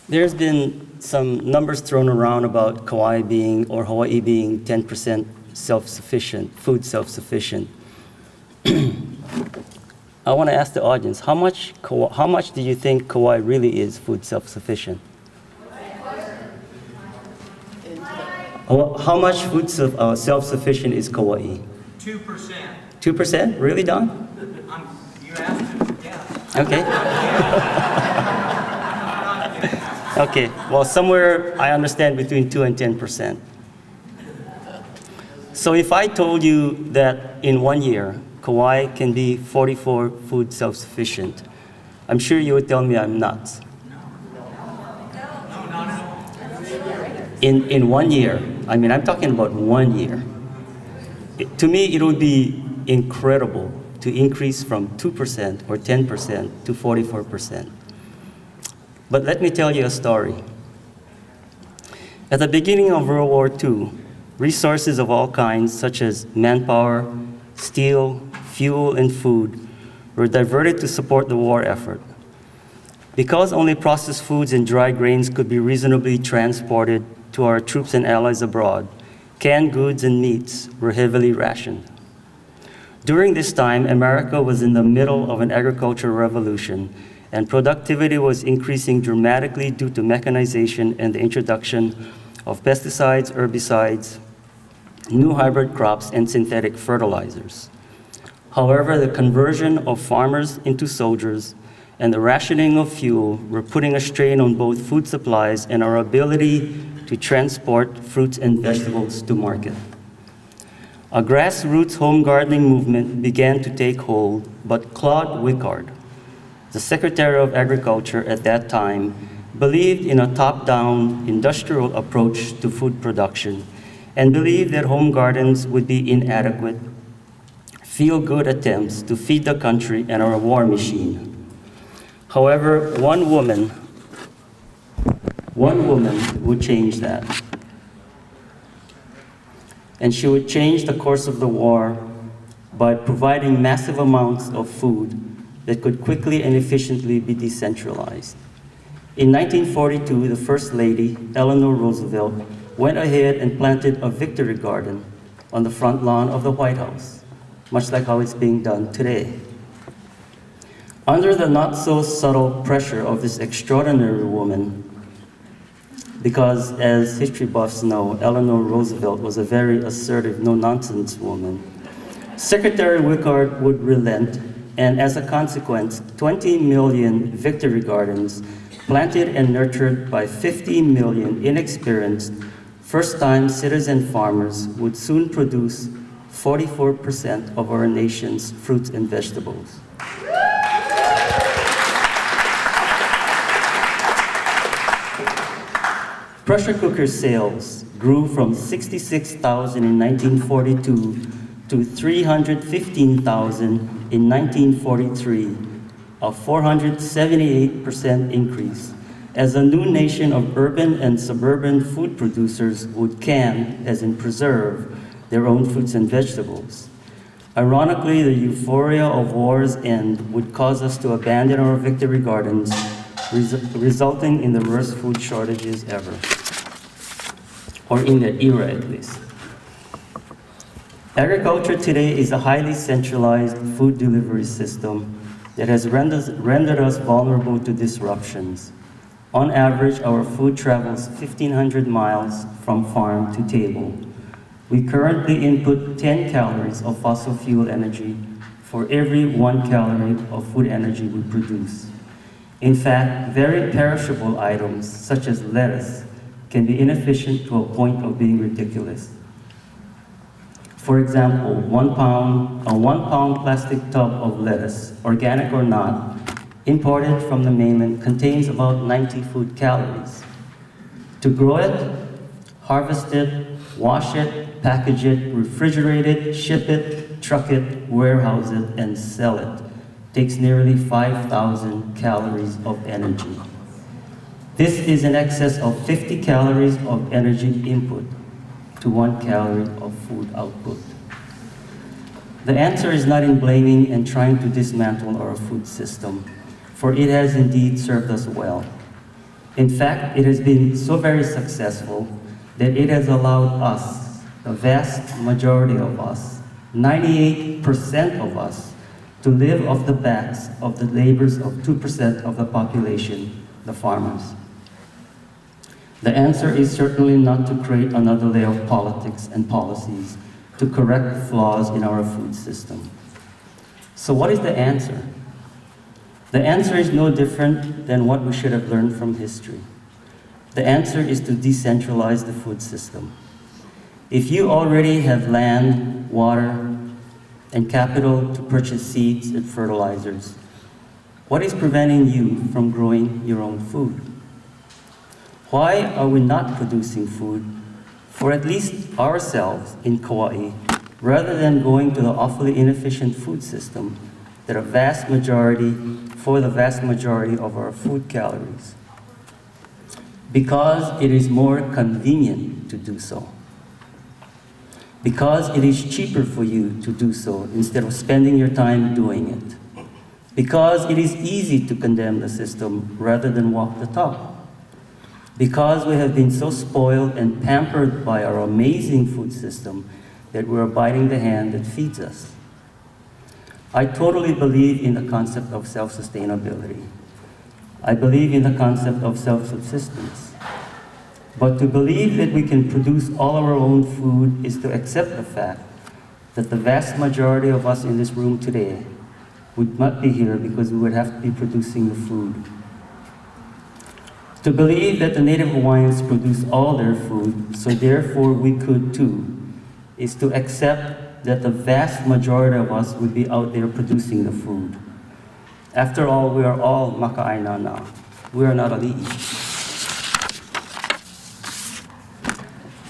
There's been some numbers thrown around about Kauai being, or Hawaii being 10% self-sufficient, food self-sufficient. I want to ask the audience, how much do you think Kauai really is food self-sufficient? How much food self-sufficient is Kauai? 2%. 2%? Really, Don? You asked him, yeah. Okay. Okay, well, somewhere I understand between 2 and 10%. So if I told you that in 1 year, Kauai can be 44 food self-sufficient, I'm sure you would tell me I'm nuts. In 1 year, I mean, I'm talking about 1 year. To me, it would be incredible to increase from 2% or 10% to 44%. But let me tell you a story. At the beginning of World War II, resources of all kinds, such as manpower, steel, fuel, and food, were diverted to support the war effort. Because only processed foods and dry grains could be reasonably transported to our troops and allies abroad, canned goods and meats were heavily rationed. During this time, America was in the middle of an agricultural revolution, and productivity was increasing dramatically due to mechanization and the introduction of pesticides, herbicides, new hybrid crops, and synthetic fertilizers. However, the conversion of farmers into soldiers and the rationing of fuel were putting a strain on both food supplies and our ability to transport fruits and vegetables to market. A grassroots home gardening movement began to take hold, but Claude Wickard, the Secretary of Agriculture at that time, believed in a top-down industrial approach to food production and believed that home gardens would be inadequate, feel-good attempts to feed the country and our war machine. However, one woman would change that. And she would change the course of the war by providing massive amounts of food that could quickly and efficiently be decentralized. In 1942, the First Lady, Eleanor Roosevelt, went ahead and planted a victory garden on the front lawn of the White House, much like how it's being done today. Under the not-so-subtle pressure of this extraordinary woman, because as history buffs know, Eleanor Roosevelt was a very assertive, no-nonsense woman, Secretary Wickard would relent, and as a consequence, 20 million victory gardens planted and nurtured by 50 million inexperienced, first-time citizen farmers would soon produce 44% of our nation's fruits and vegetables. Pressure cooker sales grew from 66,000 in 1942 to 315,000 in 1943, a 478% increase, as a new nation of urban and suburban food producers would can, as in preserve, their own fruits and vegetables. Ironically, the euphoria of war's end would cause us to abandon our victory gardens, resulting in the worst food shortages ever, or in that era at least. Agriculture today is a highly centralized food delivery system that has rendered us vulnerable to disruptions. On average, our food travels 1,500 miles from farm to table. We currently input 10 calories of fossil fuel energy for every 1 calorie of food energy we produce. In fact, very perishable items, such as lettuce, can be inefficient to a point of being ridiculous. For example, a 1 pound plastic tub of lettuce, organic or not, imported from the mainland, contains about 90 food calories. To grow it, harvest it, wash it, package it, refrigerate it, ship it, truck it, warehouse it, and sell it takes nearly 5,000 calories of energy. This is in excess of 50 calories of energy input to 1 calorie of food output. The answer is not in blaming and trying to dismantle our food system, for it has indeed served us well. In fact, it has been so very successful that it has allowed us, the vast majority of us, 98% of us, to live off the backs of the labors of 2% of the population, the farmers. The answer is certainly not to create another layer of politics and policies to correct flaws in our food system. So what is the answer? The answer is no different than what we should have learned from history. The answer is to decentralize the food system. If you already have land, water, and capital to purchase seeds and fertilizers, what is preventing you from growing your own food? Why are we not producing food for at least ourselves in Kauai, rather than going to the awfully inefficient food system that for the vast majority of our food calories? Because it is more convenient to do so. Because it is cheaper for you to do so instead of spending your time doing it. Because it is easy to condemn the system rather than walk the talk. Because we have been so spoiled and pampered by our amazing food system that we're biting the hand that feeds us. I totally believe in the concept of self-sustainability. I believe in the concept of self-subsistence. But to believe that we can produce all our own food is to accept the fact that the vast majority of us in this room today would not be here because we would have to be producing the food. To believe that the native Hawaiians produce all their food, so therefore we could too, is to accept that the vast majority of us would be out there producing the food. After all, we are all maka'aina now. We are not ali'i.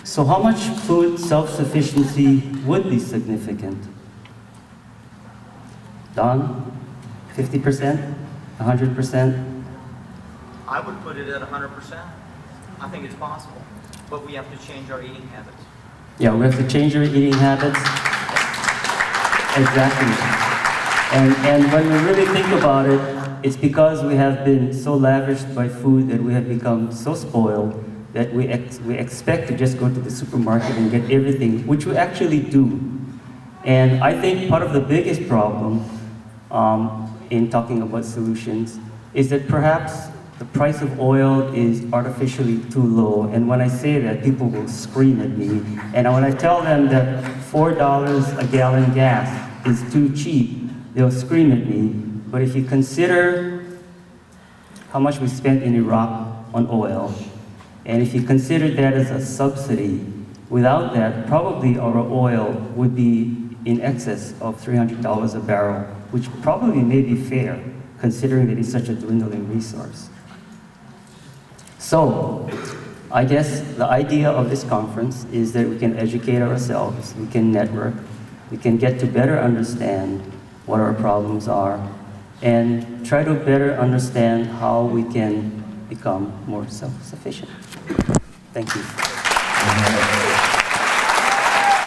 So how much food self-sufficiency would be significant? Don? 50%? 100%? I would put it at 100%. I think it's possible, but we have to change our eating habits. Yeah, we have to change our eating habits. Exactly. And when we really think about it, it's because we have been so lavished by food that we have become so spoiled that we expect to just go to the supermarket and get everything, which we actually do. And I think part of the biggest problem in talking about solutions is that perhaps the price of oil is artificially too low. And when I say that, people will scream at me. And when I tell them that $4 a gallon gas is too cheap, they'll scream at me. But if you consider how much we spent in Iraq on oil, and if you consider that as a subsidy, without that, probably our oil would be in excess of $300 a barrel, which probably may be fair, considering that it's such a dwindling resource. So, I guess the idea of this conference is that we can educate ourselves, we can network, we can get to better understand what our problems are, and try to better understand how we can become more self-sufficient. Thank you.